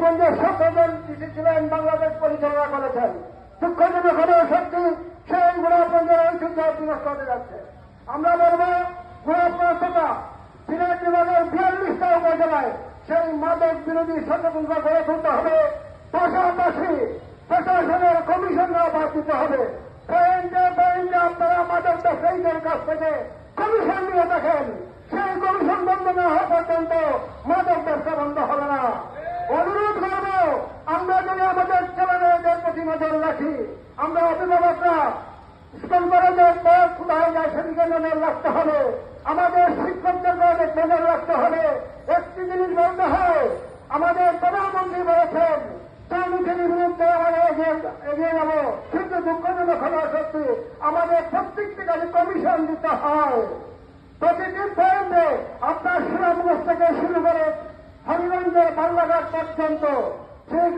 গোলাপগঞ্জের 17 জন DC ছিলেন, বাংলাদেশ পরিচালনা করেছেন। দুঃখজনক হলেও সত্যি, সেই গোলাপগঞ্জের ঐতিহ্য বিনষ্ট হতে যাচ্ছে। আমরা বলব, গোলাপগঞ্জ তথা সিলেট বিভাগের 42টা উপজেলায় সেই মাদক বিরোধী সচেতনতা গড়ে তুলতে হবে। পাশাপাশি প্রশাসনের কমিশনরা বাদ দিতে হবে। আপনারা মাদক ব্যবসায়ীদের কাছ থেকে কমিশন নিয়ে দেখেন, সেই কমিশন বন্ধ না হওয়া পর্যন্ত মাদক ব্যবসা বন্ধ হবে না। অনুরোধ করব, আমরা যদি আমাদের ছেলেমেয়েদের প্রতি নজর রাখি, আমরা অভিভাবকরা স্কুল কলেজের বয়স কোথায় যায় সেদিকে নজর রাখতে হবে। আমাদের শিক্ষকদেরকে অনেক নজর রাখতে হবে। একটি জিনিস বলতে হয়, আমাদের প্রধানমন্ত্রী বলেছেন দুর্নীতির বিরুদ্ধে আমরা এগিয়ে যাব, কিন্তু দুঃখজনক হওয়া সত্যি আমাদের প্রত্যেকটি কাজে কমিশন দিতে হয়। প্রতিটি পয়েন্টে আপনার সুনামগঞ্জ থেকে শুরু করে হরিগঞ্জের বাংলাঘাট পর্যন্ত ঠিক